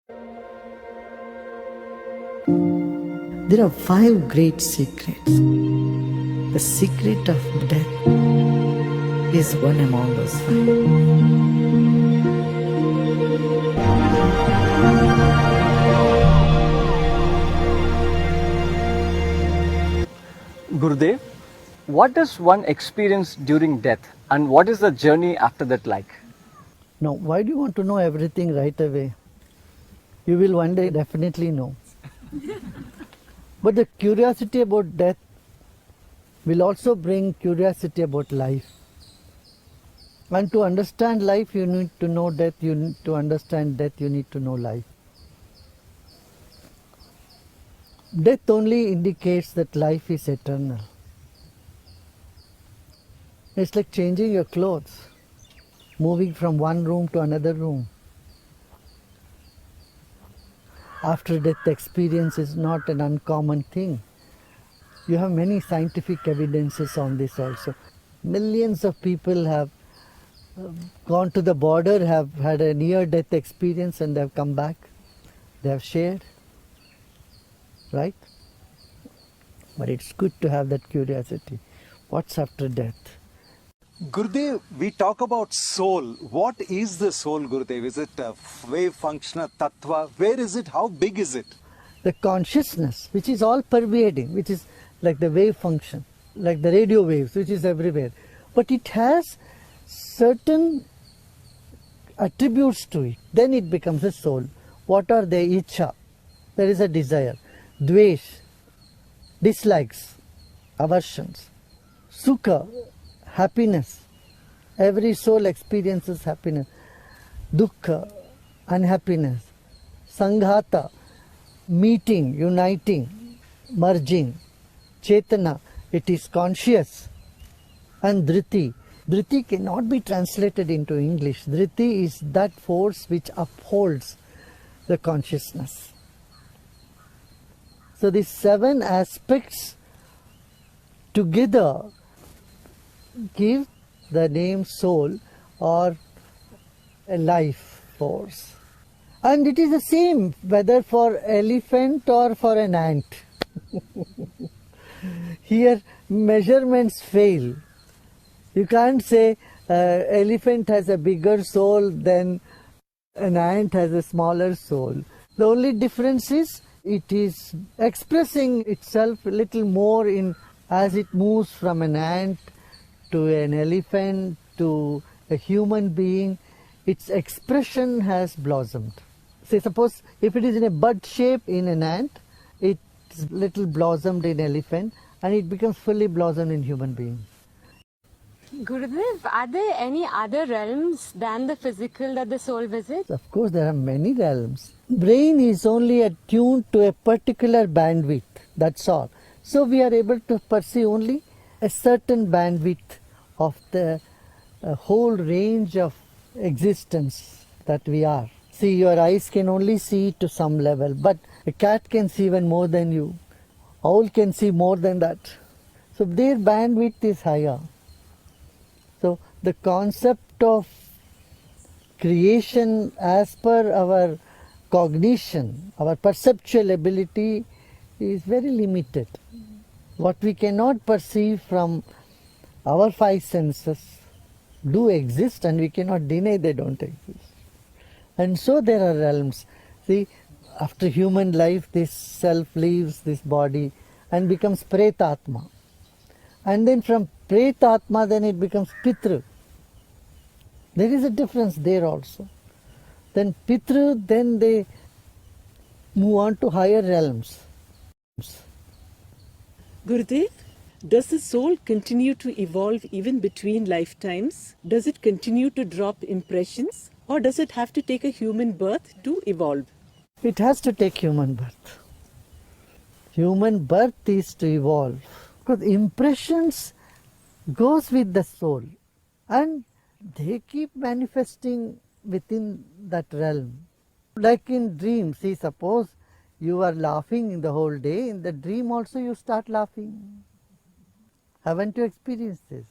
There are 5 great secrets. The secret of death is one among those 5. Gurudev, what does one experience during death and what is the journey after that like? Now, why do you want to know everything right away? You will one day definitely know. But the curiosity about death will also bring curiosity about life. And to understand life, you need to know death. To understand death, you need to know life. Death only indicates that life is eternal. It's like changing your clothes, moving from one room to another room. After death experience is not an uncommon thing. You have many scientific evidences on this also. Millions of people have gone to the border, have had a near-death experience and they have come back. They have shared. Right? But it's good to have that curiosity. What's after death? Gurudev, we talk about soul. What is the soul, Gurudev? Is it a wave function, a tattva? Where is it? How big is it? The consciousness, which is all pervading, which is like the wave function, like the radio waves, which is everywhere. But it has certain attributes to it. Then it becomes a soul. What are they? Icha. There is a desire. Dvesh, dislikes, aversions. Sukha, happiness. Every soul experiences happiness. Dukkha, unhappiness. Sanghata, meeting, uniting, merging. Chetana, it is conscious. And Dhriti. Dhriti cannot be translated into English. Dhriti is that force which upholds the consciousness. So these 7 aspects together give the name soul or a life force. And it is the same whether for elephant or for an ant. Here measurements fail. You can't say elephant has a bigger soul than an ant has a smaller soul. The only difference is it is expressing itself a little more in as it moves from an ant to an elephant to a human being. Its expression has blossomed. Say suppose if it is in a bud shape in an ant, it's little blossomed in elephant and it becomes fully blossomed in human being. Gurudev, are there any other realms than the physical that the soul visits? Of course, there are many realms. Brain is only attuned to a particular bandwidth, that's all. So we are able to perceive only a certain bandwidth of the whole range of existence that we are. See, your eyes can only see to some level, but a cat can see even more than you. Owl can see more than that. So their bandwidth is higher. So the concept of creation as per our cognition, our perceptual ability is very limited. What we cannot perceive from our 5 senses do exist and we cannot deny they don't exist. And so there are realms. See, after human life this self leaves this body and becomes pretatma. And then from pretatma then it becomes pitru. There is a difference there also. Then pitru, then they move on to higher realms. Gurudev, does the soul continue to evolve even between lifetimes? Does it continue to drop impressions? Or does it have to take a human birth to evolve? It has to take human birth. Human birth is to evolve. Because impressions goes with the soul and they keep manifesting within that realm. Like in dreams, see, suppose you are laughing the whole day, in the dream also you start laughing. Haven't you experienced this?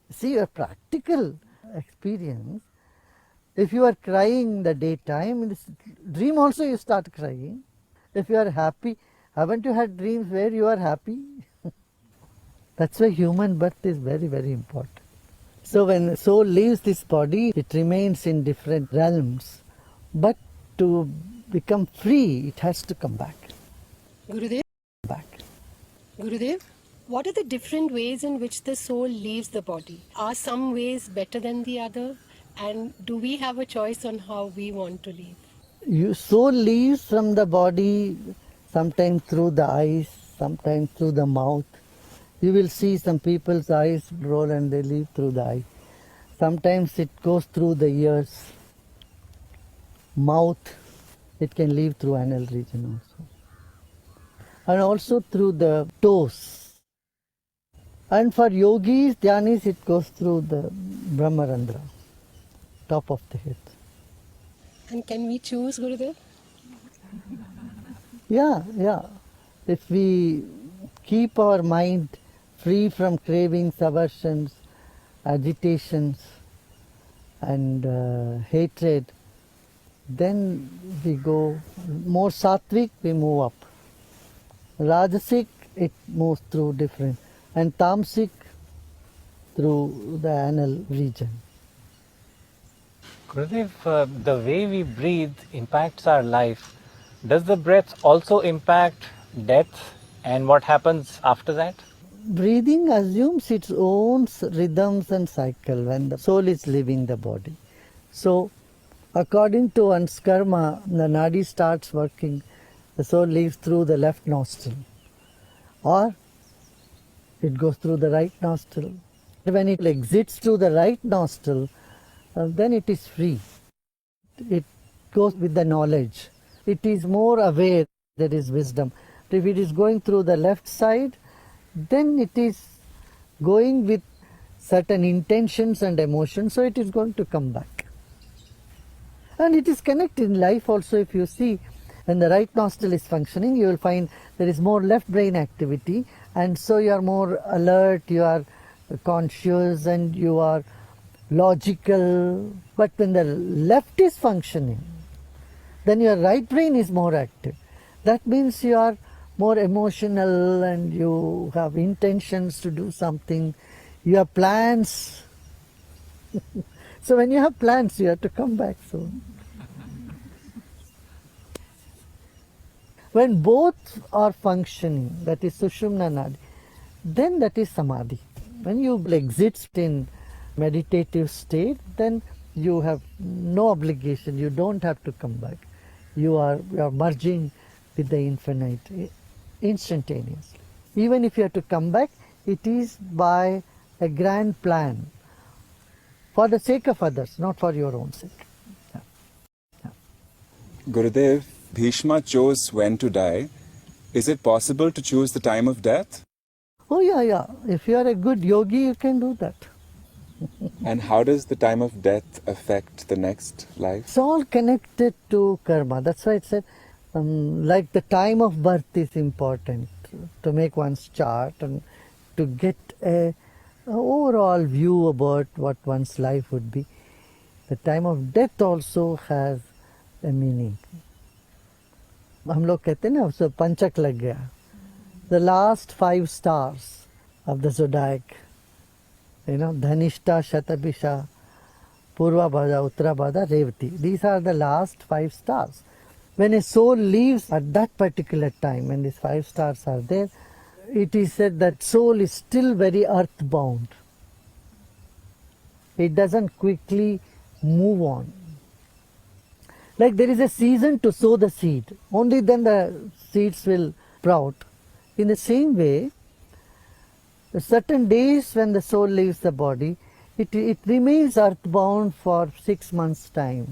See, a practical experience, If you are crying in the daytime, in this dream also you start crying. If you are happy, haven't you had dreams where you are happy? That's why human birth is very, very important. So when the soul leaves this body, it remains in different realms. But to become free, it has to come back. Gurudev? Back. Gurudev, what are the different ways in which the soul leaves the body? Are some ways better than the other? And do we have a choice on how we want to leave? Your soul leaves from the body, sometimes through the eyes, sometimes through the mouth. You will see some people's eyes roll and they leave through the eye. Sometimes it goes through the ears, mouth. It can leave through anal region also. And also through the toes. And for yogis, dhyanis, it goes through the Brahmarandra, top of the head. And can we choose, Gurudev? Yeah. If we keep our mind free from cravings, aversions, agitations, and hatred, then we go more sattvic, we move up. Rajasic, it moves through different, and tamasic through the anal region. Gurudev, the way we breathe impacts our life. Does the breath also impact death and what happens after that? Breathing assumes its own rhythms and cycle when the soul is leaving the body. So, according to one's karma, the nadi starts working, the soul leaves through the left nostril, or it goes through the right nostril. When it exits through the right nostril, then it is free. It goes with the knowledge. It is more aware, there is wisdom. If it is going through the left side, then it is going with certain intentions and emotions, so it is going to come back. And it is connected in life also. If you see, when the right nostril is functioning, you will find there is more left brain activity, and so you are more alert, you are conscious, and you are logical. But when the left is functioning, then your right brain is more active. That means you are more emotional and you have intentions to do something. You have plans. So when you have plans, you have to come back soon. When both are functioning, that is Sushumna Nadi, then that is Samadhi. When you exit in meditative state, then you have no obligation, you don't have to come back. You are merging with the infinite instantaneously. Even if you have to come back, it is by a grand plan for the sake of others, not for your own sake. Gurudev, Bhishma chose when to die. Is it possible to choose the time of death? Oh yeah. If you are a good yogi, you can do that. And how does the time of death affect the next life? It's all connected to karma. That's why it said, like the time of birth is important to make one's chart and to get a overall view about what one's life would be. The time of death also has a meaning. हम लोग कहते हैं ना, so पंचक लग गया. The last 5 stars of the zodiac, Dhanishta, Shatabisha, Purvabhada, Uttarabhada, Revati. These are the last 5 stars. When a soul leaves at that particular time, when these 5 stars are there, it is said that soul is still very earthbound. It doesn't quickly move on. Like there is a season to sow the seed, only then the seeds will sprout. In the same way, certain days when the soul leaves the body, it remains earthbound for 6 months' time.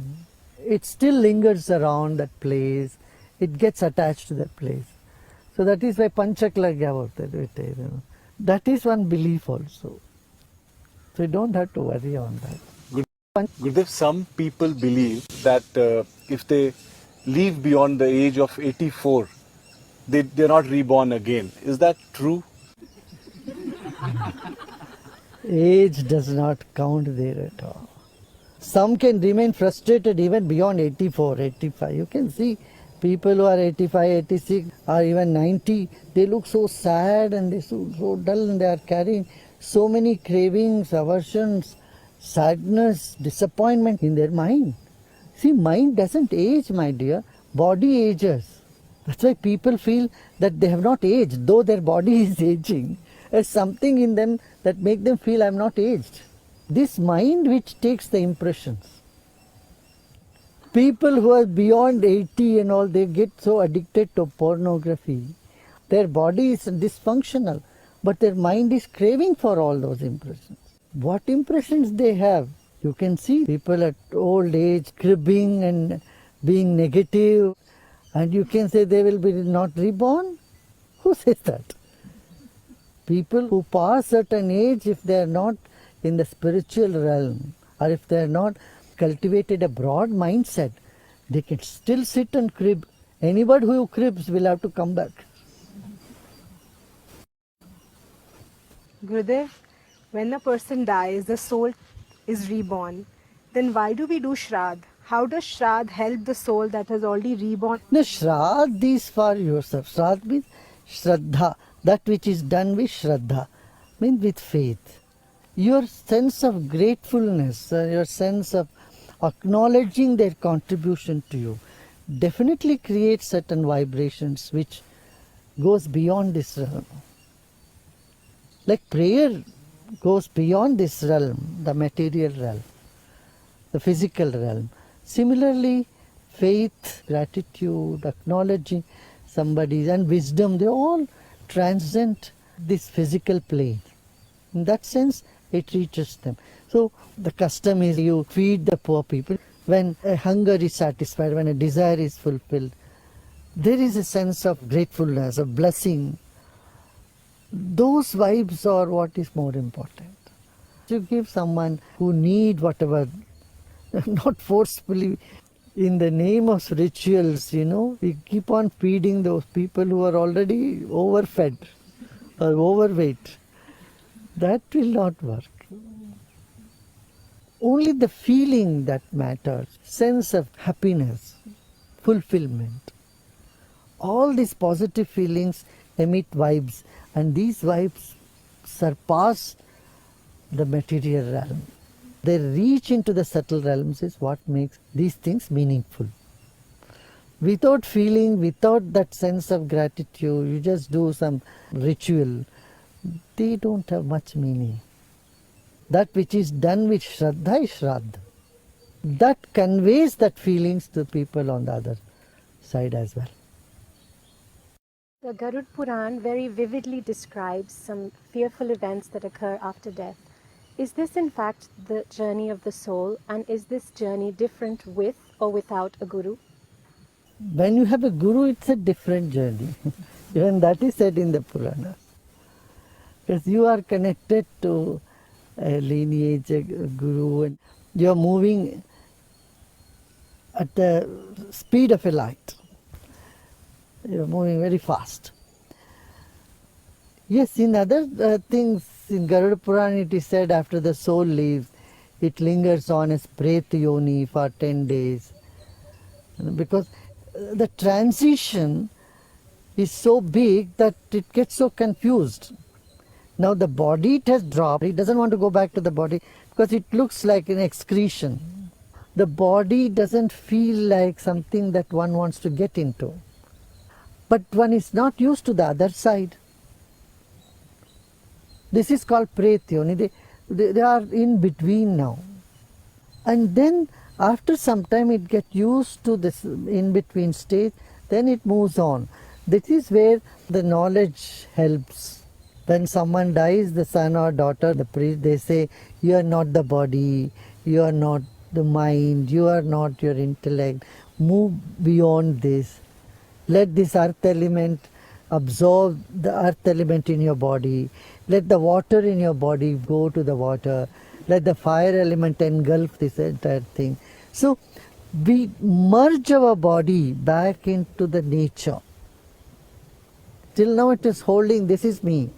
It still lingers around that place, it gets attached to that place. So that is why Panchak lagya bolte. That is one belief also. So you don't have to worry on that. Gurudev, some people believe that if they live beyond the age of 84, they're not reborn again. Is that true? Age does not count there at all. Some can remain frustrated even beyond 84, 85. You can see people who are 85, 86 or even 90, they look so sad and they so dull, and they are carrying so many cravings, aversions, sadness, disappointment in their mind. See, mind doesn't age, my dear. Body ages. That's why people feel that they have not aged, though their body is aging. There's something in them that makes them feel I'm not aged. This mind which takes the impressions. People who are beyond 80 and all, they get so addicted to pornography. Their body is dysfunctional, but their mind is craving for all those impressions. What impressions they have? You can see people at old age cribbing and being negative, and you can say they will be not reborn. Who says that? People who pass certain age, if they are not in the spiritual realm, or if they are not cultivated a broad mindset, they can still sit and crib. Anybody who cribs will have to come back. Gurudev, when a person dies, the soul is reborn. Then why do we do Shraddh? How does Shraddh help the soul that has already reborn? The Shraddh is for yourself. Shraddh means Shraddha, that which is done with Shraddha, means with faith. Your sense of gratefulness, your sense of acknowledging their contribution to you, definitely creates certain vibrations which goes beyond this realm. Like prayer goes beyond this realm, the material realm, the physical realm. Similarly, faith, gratitude, acknowledging somebody, and wisdom, they all transcend this physical plane. In that sense, it reaches them. So the custom is you feed the poor people. When a hunger is satisfied, when a desire is fulfilled, there is a sense of gratefulness, of blessing. Those vibes are what is more important. You give someone who need whatever, not forcefully, in the name of rituals, we keep on feeding those people who are already overfed or overweight. That will not work. Only the feeling that matters, sense of happiness, fulfillment. All these positive feelings emit vibes, and these vibes surpass the material realm. They reach into the subtle realms is what makes these things meaningful. Without feeling, without that sense of gratitude, you just do some ritual, they don't have much meaning. That which is done with Shraddha is Shraddha. That conveys that feelings to people on the other side as well. The Garud Puran very vividly describes some fearful events that occur after death. Is this in fact the journey of the soul, and is this journey different with or without a guru? When you have a guru, it's a different journey. Even that is said in the Puranas. Because you are connected to a lineage, a guru, and you are moving at the speed of a light. You are moving very fast. Yes, in other things, in Garuda Puran it is said after the soul leaves, it lingers on as Preta Yoni for 10 days. Because the transition is so big that it gets so confused. Now the body, it has dropped. It doesn't want to go back to the body because it looks like an excretion. The body doesn't feel like something that one wants to get into. But one is not used to the other side. This is called Pretyoni. They are in between now. And then after some time it gets used to this in between stage, then it moves on. This is where the knowledge helps. When someone dies, the son or daughter, the priest, they say, you are not the body, you are not the mind, you are not your intellect. Move beyond this. Let this earth element absorb the earth element in your body. Let the water in your body go to the water. Let the fire element engulf this entire thing. So we merge our body back into the nature. Till now it is holding, this is me.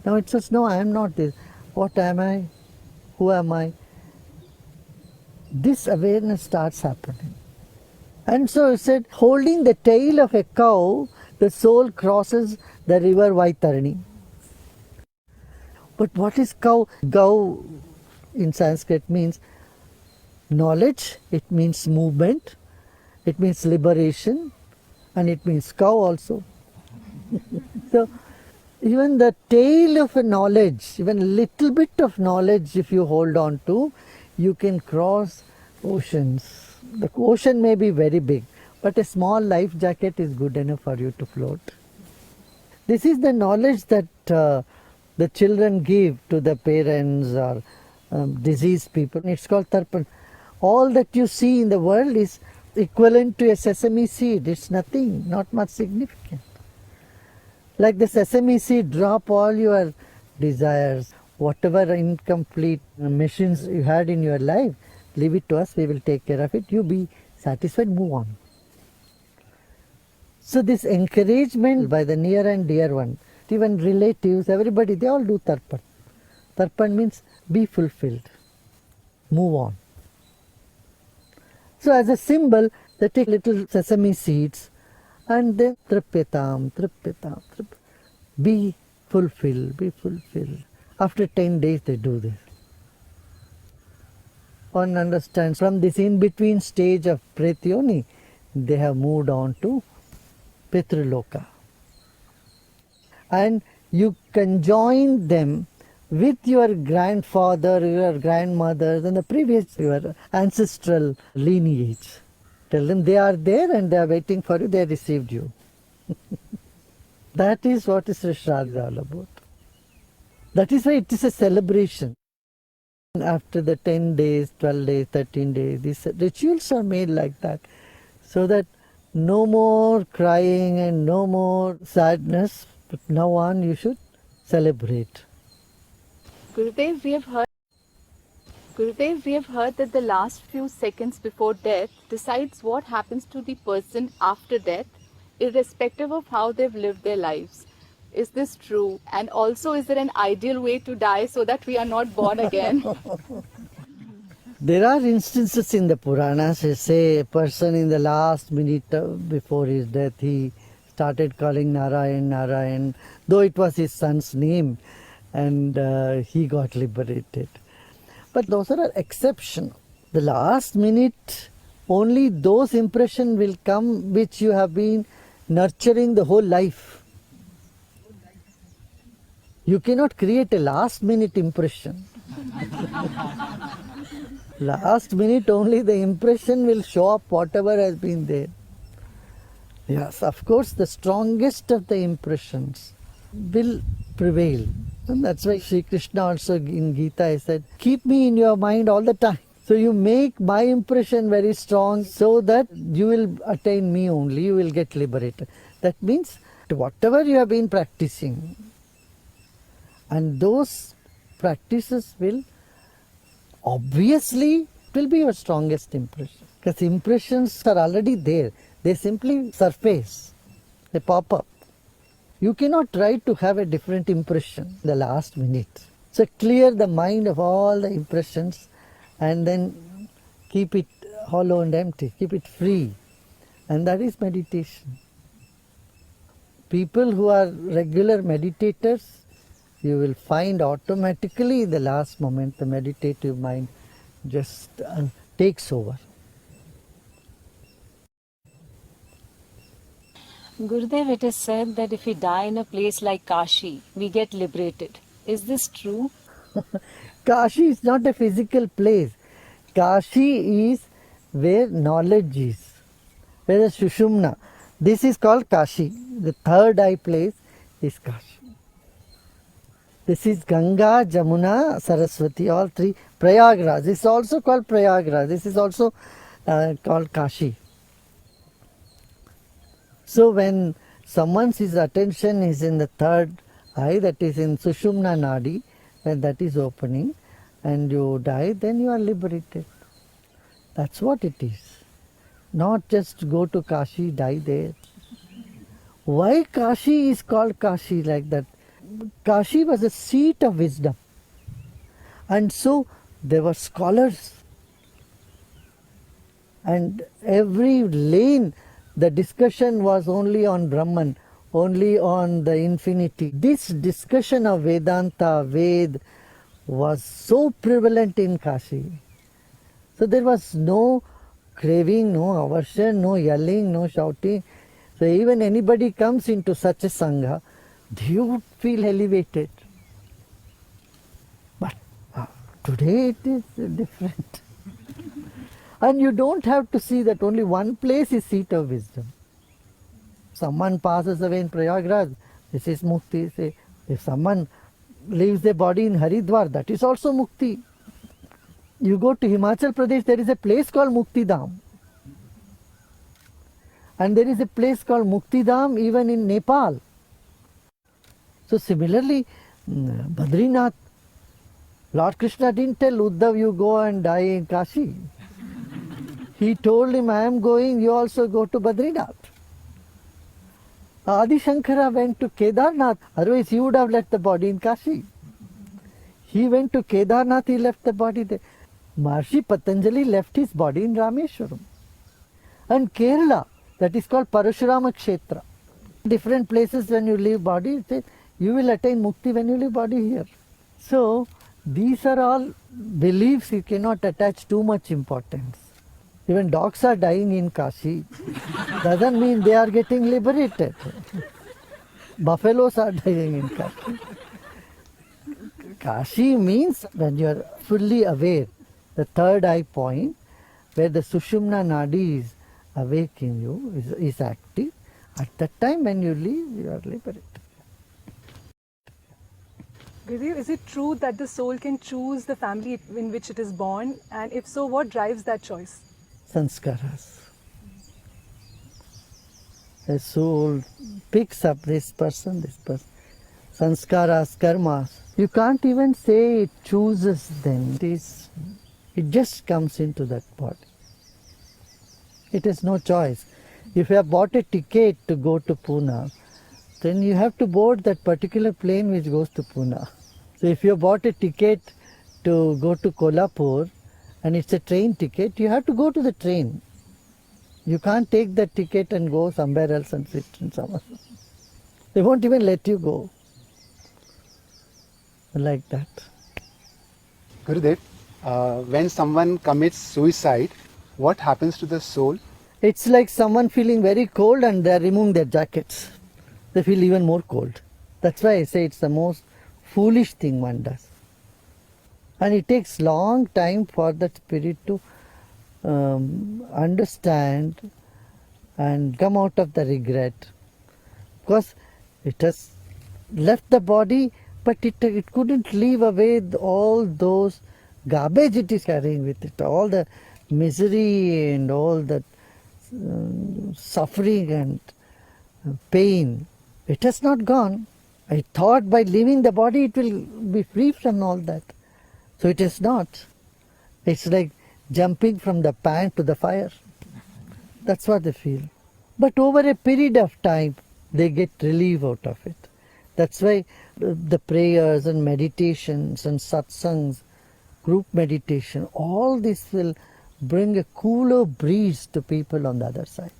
Now it says, no, I am not this. What am I? Who am I? this awareness starts happening. And so it said, holding the tail of a cow, the soul crosses the river Vaitarani. But what is cow? Gau in Sanskrit means knowledge, it means movement, it means liberation, and it means cow also. So even the tail of a knowledge, even a little bit of knowledge if you hold on to, you can cross oceans. The ocean may be very big, but a small life jacket is good enough for you to float. This is the knowledge that the children give to the parents or diseased people. It's called tarpan. All that you see in the world is equivalent to a sesame seed. It's nothing, not much significant. Like the sesame seed, drop all your desires, whatever incomplete machines you had in your life, leave it to us, we will take care of it. You be satisfied, move on. So this encouragement by the near and dear one, even relatives, everybody, they all do tarpan. Tarpan means be fulfilled, move on. So as a symbol, they take little sesame seeds and then tripyatam, be fulfilled, be fulfilled. After 10 days they do this. One understands from this in-between stage of Pretyoni, they have moved on to Pitraloka. And you conjoin them with your grandfather, your grandmothers and the previous, your ancestral lineage. Tell them they are there and they are waiting for you, they received you. That is what is Shraddha all about. That is why it is a celebration. After the 10 days, 12 days, 13 days, these rituals are made like that, so that no more crying and no more sadness, but now on you should celebrate. Gurudev, we have heard that the last few seconds before death decides what happens to the person after death, irrespective of how they've lived their lives. Is this true? And also, is there an ideal way to die so that we are not born again? There are instances in the Puranas, say a person in the last minute before his death, he started calling Narayan, Narayan, though it was his son's name, and he got liberated. But those are exceptions. The last minute, only those impressions will come which you have been nurturing the whole life. You cannot create a last minute impression. Last minute only the impression will show up whatever has been there. Yes, of course the strongest of the impressions will prevail. And that's why Sri Krishna also in Gita said, keep me in your mind all the time. So you make my impression very strong so that you will attain me only, you will get liberated. That means whatever you have been practicing, and those practices will obviously will be your strongest impression. Because impressions are already there. They simply surface. They pop up. You cannot try to have a different impression the last minute. So clear the mind of all the impressions and then keep it hollow and empty. Keep it free. And that is meditation. People who are regular meditators, you will find automatically in the last moment the meditative mind just takes over. Gurudev, it is said that if we die in a place like Kashi, we get liberated. Is this true? Kashi is not a physical place. Kashi is where knowledge is, where the Sushumna. This is called Kashi. The third eye place is Kashi. This is Ganga, Jamuna, Saraswati, all three. Prayagraj, this is also called Prayagraj. This is also called Kashi. So when someone's attention is in the third eye, that is in Sushumna Nadi, when that is opening and you die, then you are liberated. That's what it is. Not just go to Kashi, die there. Why Kashi is called Kashi like that? Kashi was a seat of wisdom. And so there were scholars And every lane, the discussion was only on Brahman, only on the infinity. This discussion of Vedanta, Ved, was so prevalent in Kashi. So there was no craving, no aversion, no yelling, no shouting. So even anybody comes into such a Sangha, they would feel elevated. But today it is different. And you don't have to see that only one place is seat of wisdom. Someone passes away in Prayagraj, this is Mukti. Say, if someone leaves their body in Haridwar, that is also Mukti. You go to Himachal Pradesh, there is a place called Mukti Dham. And there is a place called Mukti Dham even in Nepal. So similarly, Badrinath, Lord Krishna didn't tell Uddhav, you go and die in Kashi. He told him, I am going, you also go to Badrinath. Adi Shankara went to Kedarnath, otherwise he would have left the body in Kashi. He went to Kedarnath, he left the body there. Maharishi Patanjali left his body in Rameshwaram. And Kerala, that is called Parashurama Kshetra. Different places when you leave body, you will attain mukti when you leave body here. So, these are all beliefs, you cannot attach too much importance. Even dogs are dying in Kashi. Doesn't mean they are getting liberated. Buffaloes are dying in Kashi. Kashi means when you are fully aware, the third eye point, where the Sushumna Nadi is awake in you, is active. At that time when you leave, you are liberated. Gurudev, is it true that the soul can choose the family in which it is born? And if so, what drives that choice? Sanskaras. The soul picks up this person. Sanskaras, karmas. You can't even say it chooses them. It just comes into that body. It has no choice. If you have bought a ticket to go to Pune, then you have to board that particular plane which goes to Pune. So if you have bought a ticket to go to Kolhapur and it's a train ticket, you have to go to the train. You can't take that ticket and go somewhere else and sit in somewhere. They won't even let you go. Like that. Gurudev, when someone commits suicide, what happens to the soul? It's like someone feeling very cold and they're removing their jackets. They feel even more cold. That's why I say it's the most foolish thing one does. And it takes long time for that spirit to understand and come out of the regret. Because it has left the body, but it couldn't leave away all those garbage it is carrying with it, all the misery and all the suffering and pain. It has not gone. I thought by leaving the body it will be free from all that. So it is not. It's like jumping from the pan to the fire. That's what they feel. But over a period of time, they get relief out of it. That's why the prayers and meditations and satsangs, group meditation, all this will bring a cooler breeze to people on the other side.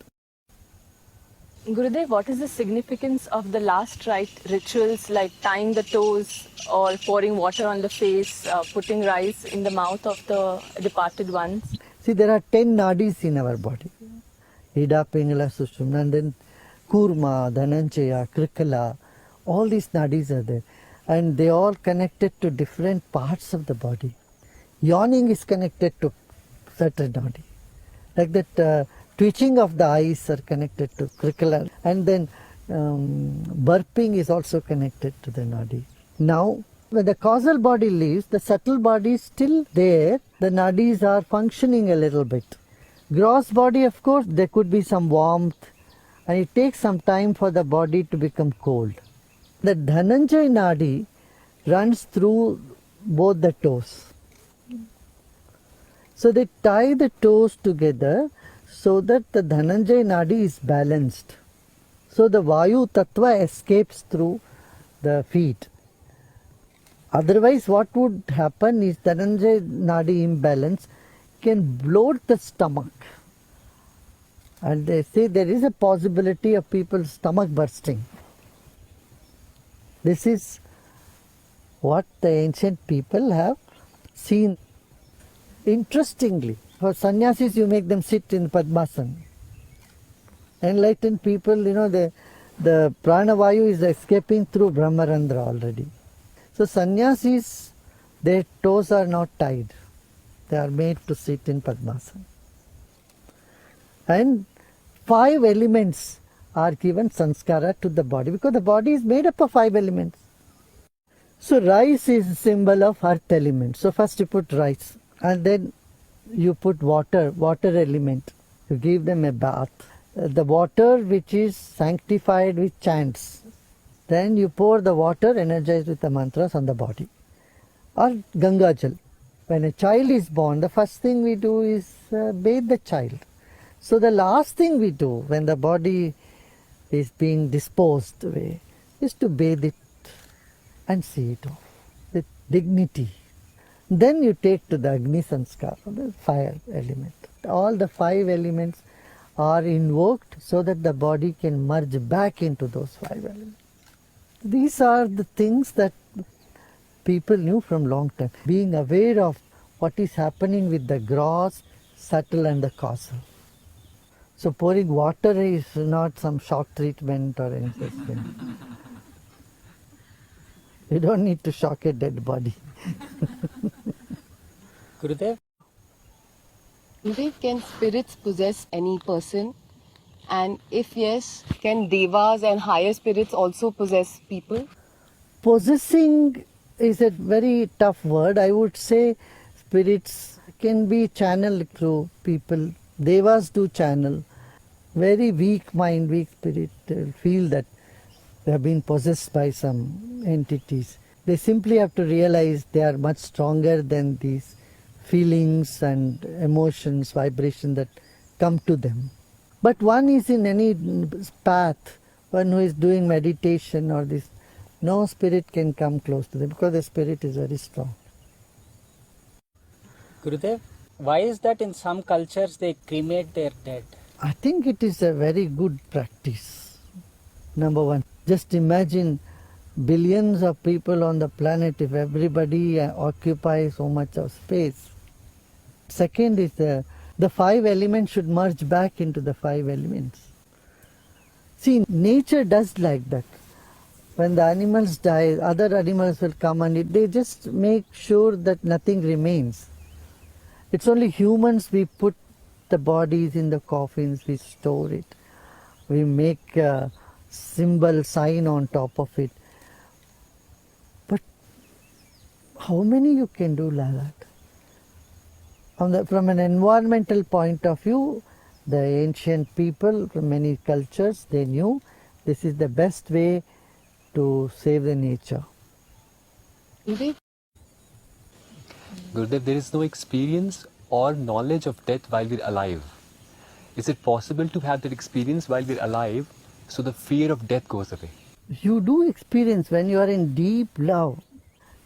Gurudev, what is the significance of the last rite rituals like tying the toes or pouring water on the face, putting rice in the mouth of the departed ones? See, there are 10 nadis in our body. Ida, Pingala, Sushumna, and then Kurma, Dhananjaya, Krikala, all these nadis are there. And they all connected to different parts of the body. Yawning is connected to certain nadi. Like that twitching of the eyes are connected to Krikala. And then burping is also connected to the nadi. Now, when the causal body leaves, the subtle body is still there. The nadis are functioning a little bit. Gross body, of course, there could be some warmth, and it takes some time for the body to become cold. The Dhananjaya nadi runs through both the toes. So they tie the toes together so that the Dhananjaya nadi is balanced. So the Vayu Tattva escapes through the feet. Otherwise, what would happen is Dhananjaya nadi imbalance can bloat the stomach And they say there is a possibility of people's stomach bursting. This is what the ancient people have seen. Interestingly, for sannyasis you make them sit in Padmasana. Enlightened people, the pranavayu is escaping through Brahmarandra already. So sannyasis, their toes are not tied. They are made to sit in Padmasana. And 5 elements are given sanskara to the body, because the body is made up of 5 elements. So rice is a symbol of earth element. So first you put rice, and then you put water element. You give them a bath. The water which is sanctified with chants. Then you pour the water energized with the mantras on the body. Or Ganga Jal. When a child is born, the first thing we do is bathe the child. So the last thing we do when the body is being disposed away is to bathe it and see it off with dignity. Then you take to the Agni Sanskar, the fire element. All the 5 elements are invoked so that the body can merge back into those 5 elements. These are the things that people knew from long time. Being aware of what is happening with the gross, subtle and the causal. So pouring water is not some shock treatment or any such thing. You don't need to shock a dead body. Gurudev? Gurudev, can spirits possess any person? And if yes, can devas and higher spirits also possess people? Possessing is a very tough word. I would say spirits can be channeled through people. Devas do channel. Very weak mind, weak spirit feel that they have been possessed by some entities. They simply have to realize they are much stronger than these feelings and emotions, vibrations that come to them. But one is in any path, one who is doing meditation or this, no spirit can come close to them because the spirit is very strong. Gurudev, why is that in some cultures they cremate their dead? I think it is a very good practice. Number one, just imagine billions of people on the planet if everybody occupies so much of space. Second is the 5 elements should merge back into the 5 elements. See, nature does like that. When the animals die, other animals will come and they just make sure that nothing remains. It's only humans, we put the bodies in the coffins, we store it. We make a symbol, sign on top of it. But how many you can do like that? From an environmental point of view, the ancient people from many cultures, they knew this is the best way to save the nature. Gurudev, there is no experience or knowledge of death while we're alive. Is it possible to have that experience while we're alive so the fear of death goes away? You do experience when you are in deep love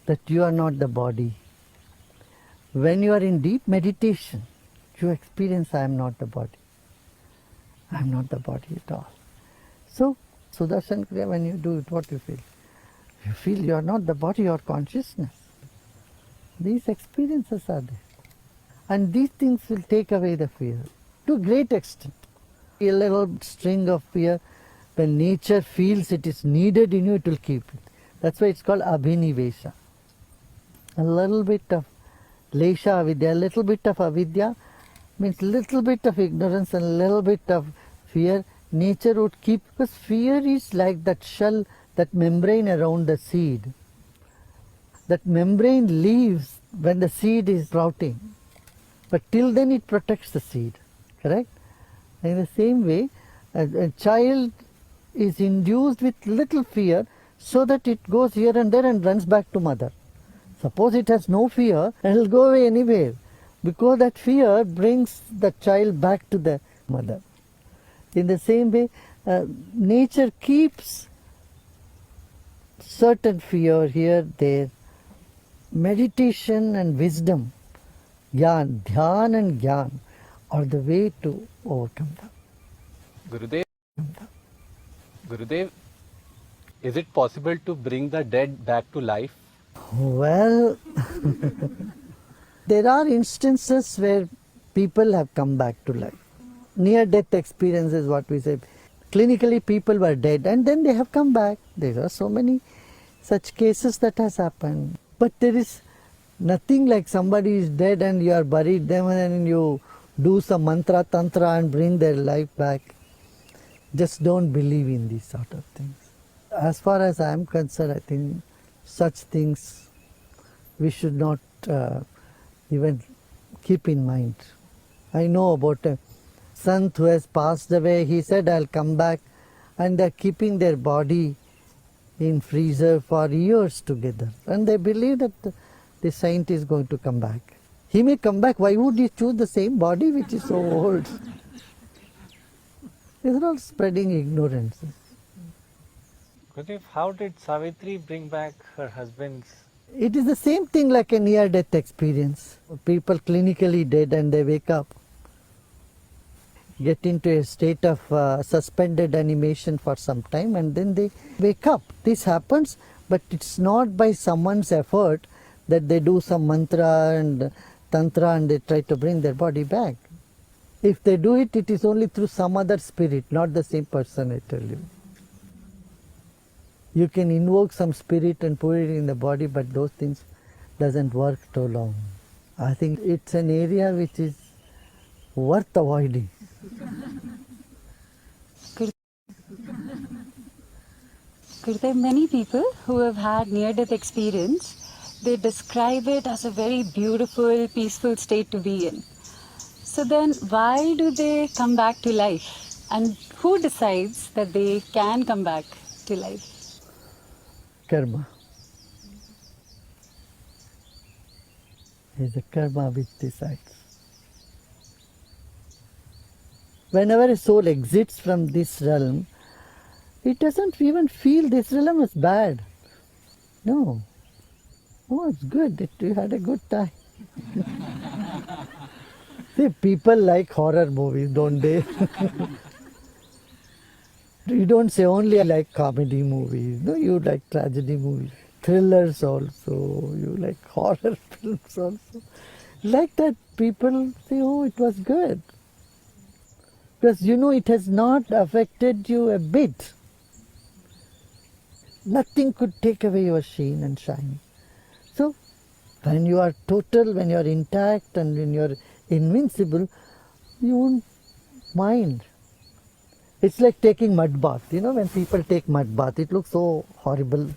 that you are not the body. When you are in deep meditation, you experience I am not the body. I am not the body at all. So, Sudarshan Kriya, when you do it, what you feel? You feel you are not the body, you are consciousness. These experiences are there. And these things will take away the fear to a great extent. A little string of fear, when nature feels it is needed in you, it will keep it. That's why it's called abhinivesha. A little bit of lesha avidya, a little bit of avidya means little bit of ignorance and a little bit of fear. Nature would keep, because fear is like that shell, that membrane around the seed. That membrane leaves when the seed is sprouting. But till then it protects the seed, correct? In the same way, a child is induced with little fear so that it goes here and there and runs back to mother. Suppose it has no fear, and it will go away anywhere, because that fear brings the child back to the mother. In the same way, nature keeps certain fear here, there. Meditation and wisdom, dhyan and gyan are the way to overcome them. Gurudev, is it possible to bring the dead back to life? Well, there are instances where people have come back to life. Near-death experience is what we say. Clinically, people were dead and then they have come back. There are so many such cases that has happened. But there is nothing like somebody is dead and you are buried them and then you do some mantra, tantra and bring their life back. Just don't believe in these sort of things. As far as I am concerned, I think such things we should not even keep in mind. I know about a sant who has passed away. He said, I'll come back, and they're keeping their body in freezer for years together. And they believe that the saint is going to come back. He may come back. Why would he choose the same body which is so old? These are all spreading ignorance. Gurudev, how did Savitri bring back her husband's? It is the same thing like a near-death experience. People clinically dead and they wake up, get into a state of suspended animation for some time and then they wake up. This happens, but it's not by someone's effort that they do some mantra and tantra and they try to bring their body back. If they do it, it is only through some other spirit, not the same person, I tell you. You can invoke some spirit and put it in the body, but those things doesn't work too long. I think it's an area which is worth avoiding. Gurudev, many people who have had near-death experience, they describe it as a very beautiful, peaceful state to be in. So then why do they come back to life? And who decides that they can come back to life? Karma. It's the karma which decides. Whenever a soul exits from this realm, it doesn't even feel this realm is bad. No. Oh, it's good. You had a good time. See, people like horror movies, don't they? You don't say only I like comedy movies. No, you like tragedy movies. Thrillers also. You like horror films also. Like that, people say, oh, it was good. Because you know it has not affected you a bit. Nothing could take away your sheen and shine. So, when you are total, when you are intact and when you are invincible, you won't mind. It's like taking mud bath. You know, when people take mud bath, it looks so horrible.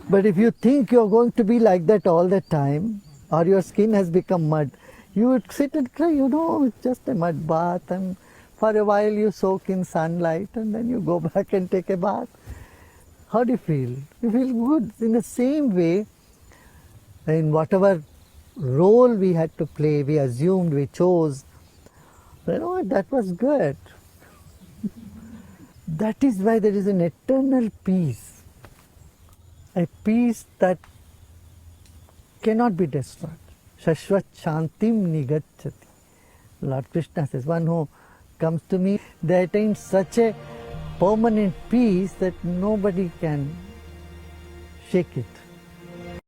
But if you think you're going to be like that all the time, or your skin has become mud, you would sit and cry, you know, it's just a mud bath, and for a while you soak in sunlight and then you go back and take a bath. How do you feel? You feel good. In the same way, in whatever role we had to play, we assumed, we chose, you know, that was good. That is why there is an eternal peace, a peace that cannot be destroyed. Shashvat Shantim Nigacchati. Lord Krishna says, one who comes to me, they attain such a permanent peace that nobody can shake it.